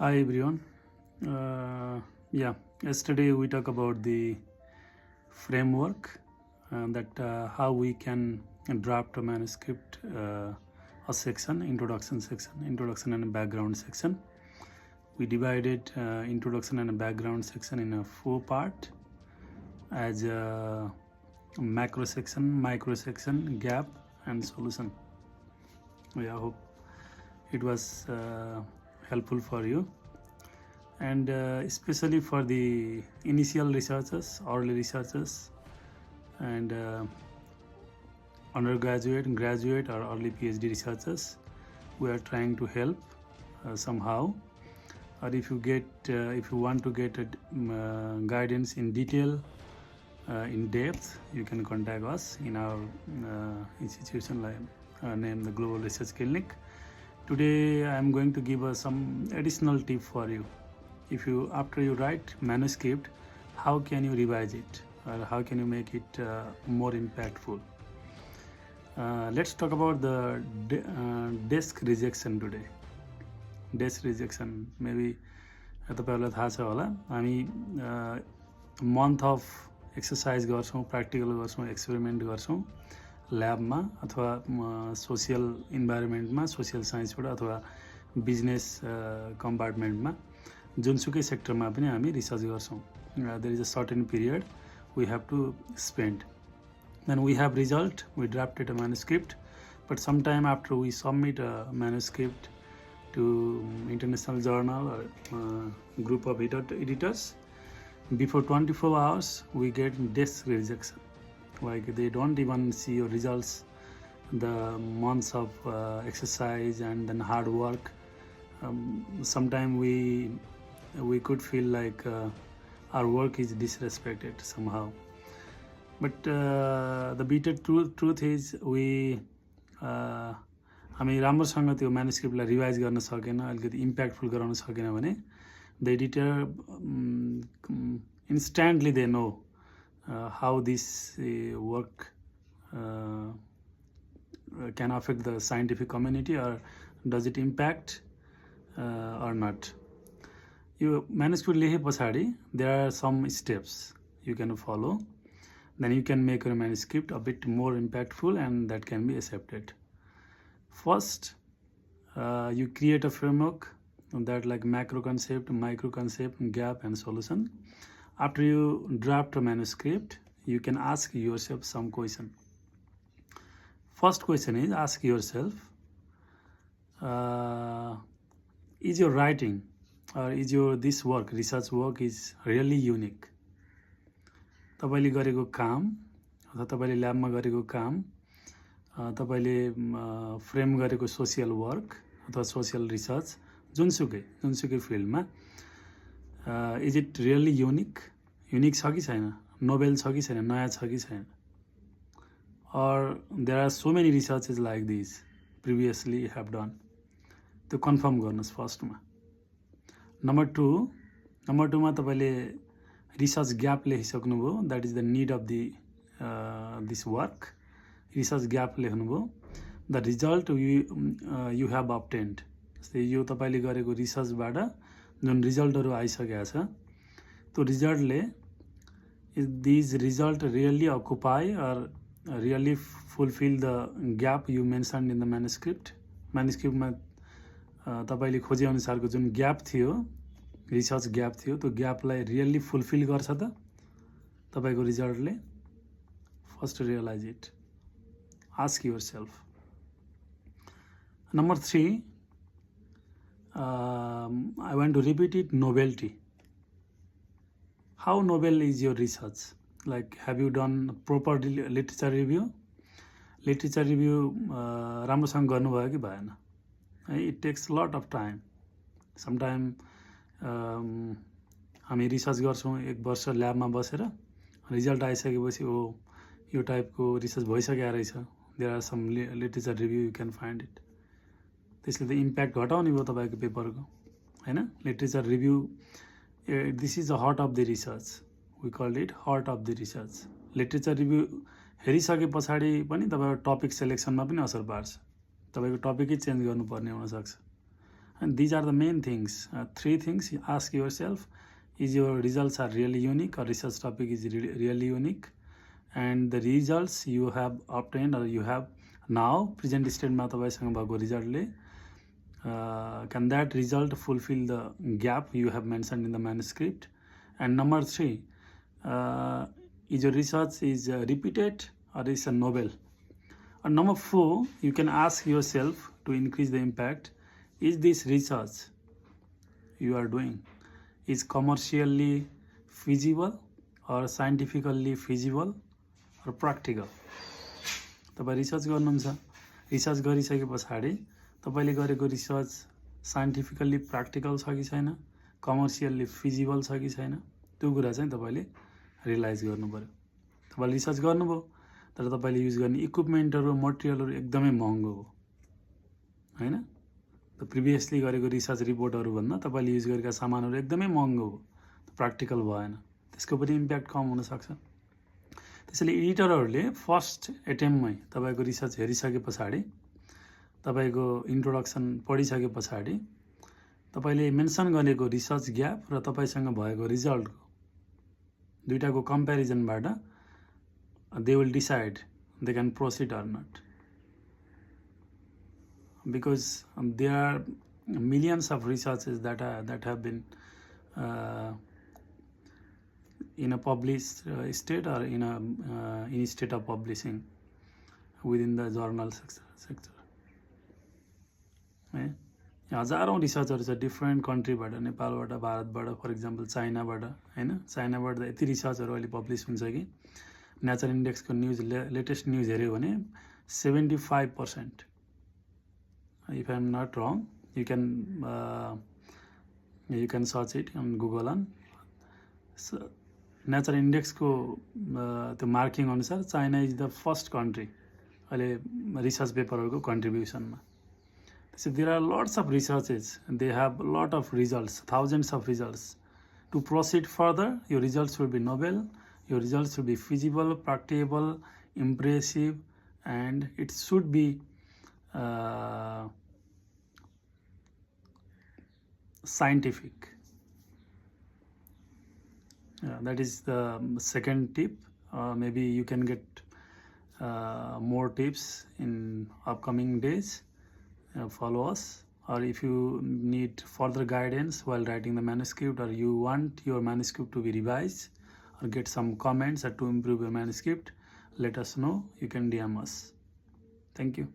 Hi everyone. Yesterday we talked about the framework that how we can draft a manuscript, a section, introduction and a background section. We divided introduction and a background section in a 4 part as a macro section, micro section, gap, and solution. I hope it was helpful for you, and especially for the initial researchers, early researchers, and undergraduate, graduate, or early PhD researchers. We are trying to help somehow. Or if you want to get guidance in detail, in depth, you can contact us in our institution named the Global Research Clinic. Today I am going to give us some additional tip for you. If you, after you write manuscript, how can you revise it, or how can you make it more impactful? Let's talk about the desk rejection today. Desk rejection, maybe तपाईँहरूलाई थाहा छ होला, हामी month of exercise गर्छौँ, practical गर्छौँ, experiment गर्छौँ ल्याबमा अथवा social इन्भाइरोमेन्टमा, social साइन्सबाट अथवा बिजनेस कम्पार्टमेन्टमा, जुनसुकै सेक्टरमा पनि हामी रिसर्च गर्छौँ. There is a certain period we have to spend. Then we have result, we drafted a manuscript, but sometime after we submit a manuscript to international journal or group of editors, before 24 hours we get desk rejection. Like they don't even see your results, the months of exercise and then hard work. Sometimes we could feel like our work is disrespected somehow. But the bitter truth is हामी राम्रोसँग त्यो म्यानुस्क्रिप्टलाई revise गर्न सकेन, अलिकति impactful गराउन सकेन भने the editor instantly they know how this work can affect the scientific community or does it impact or not. यो म्यानुस्क्रिप्ट लेखे पछाडि there are some steps you can follow. Then you can make your manuscript a bit more impactful and that can be accepted. First, you create a framework that like macro concept, micro concept, gap, and solution. After you draft a manuscript, you can ask yourself some question. First question is, ask yourself, is your writing or is this work, research work, is really unique? तपाईले गरेको काम अथवा तपाईले ल्याबमा गरेको काम, तपाईले frame गरेको social work अथवा सोसियल रिसर्च, जुनसुकै फिल्डमा, इज इट रियली युनिक छ कि छैन, नोबेल छ कि छैन, नयाँ छ कि छैन, और there are so many researches like this previously have done. त्यो कन्फर्म गर्नुहोस् फर्स्टमा. नम्बर टूमा तपाईले रिसर्च ग्याप लेखिसक्नुभयो, that is the need of this work. Research gap लेख्नुभयो, the result you have obtained. यो तपाईँले गरेको रिसर्चबाट जुन रिजल्टहरू आइसकेको छ, त्यो रिजल्टले these result really occupy or really fulfil the gap you mention in the म्यानुस्क्रिप्टमा तपाईँले खोजेअनुसारको जुन ग्याप थियो, रिसर्च ग्याप थियो, त्यो ग्यापलाई रियल्ली फुलफिल गर्छ त तपाईँको रिजल्टले? First realize it, ask your self. Number 3, I want to repeat it, novelty. How novel is your research? Like, have you done proper literature review? Literature review राम्रोसँग गर्नुभयो कि भएन? It takes a lot of time. Sometimes हामी research गर्छौँ 1 वर्ष ल्याबमा बसेर, result आइसकेपछि यो टाइपको रिसर्च भइसकेको रहेछ, there are some literature review you can find it. त्यसले त इम्प्याक्ट घटाउने भयो तपाईँको पेपरको, होइन? Literature review, this is the heart of the research, we called it heart of the research. Literature review हेरिसके पछाडि पनि तपाईँको टपिक सेलेक्सनमा पनि असर पार्छ, तपाईँको टपिकै चेन्ज गर्नुपर्ने हुनसक्छ. And these are the main things. 3 things you ask yourself: is your results are really unique, or research topic is really unique, and the results you have obtained or you have now present state मा तपाईसँग भएको रिजल्टले can that result fulfill the gap you have mentioned in the manuscript? And number 3, is your research is repeated or is a novel? And number 4, you can ask yourself to increase the impact: is this research you are doing is commercially feasible or scientifically feasible or practical? तपाईँ research गर्नुहुन्छ, research गरिसके पछाडि तपाईले गरेको research scientifically practical छ कि छैन, commercially feasible छ कि छैन, त्यो कुरा चाहिँ तपाईले रियलाइज गर्नु पर्यो। तपाईले रिसर्च गर्नुभयो तर तपाईले युज गर्ने इक्विपमेन्टहरु मटेरियलहरु एकदमै महँगो हो हैन, त प्रिभियसली गरेको रिसर्च रिपोर्टहरु भन्दा तपाईले युज गरेका सामानहरु एकदमै महँगो हो, प्र्याक्टिकल भएन, त्यसको पनि इम्प्याक्ट कम हुन सक्छ। त्यसैले एडिटरहरुले फर्स्ट एटेम्पमै तपाईको रिसर्च हेरिसके पछाडि, तपाईको इन्ट्रोडक्सन पढिसके पछाडि तपाईले मेन्सन गरेको रिसर्च ग्याप र तपाईसँग भएको रिजल्टको दुईटाको कम्प्यारिजनबाट they will decide they can proceed or not, because there are millions of researches that have been in a published state or in a state of publishing within the journal sector है। हजारौं रिसर्चहरु छ different कन्ट्रीबाट, नेपालबाट, भारतबाट, for example चाइनाबाट हैन, चाइनाबाट त यति रिसर्चहरु अहिले publish हुन्छ कि nature इन्डेक्सको news latest news हेर्यो भने 75%, if I am not wrong, you can search it on Google on Nature इन्डेक्सको त्यो मार्किङ अनुसार China is the first country अहिले रिसर्च पेपरहरुको कन्ट्रिब्युसनमा। So there are lots of researches and they have a lot of results, thousands of results. To proceed further, your results will be novel, your results will be feasible, practicable, impressive, and it should be scientific. That is the second tip. Maybe you can get more tips in upcoming days. Follow us, or if you need further guidance while writing the manuscript, or you want your manuscript to be revised or get some comments or to improve your manuscript, let us know. You can DM us. Thank you.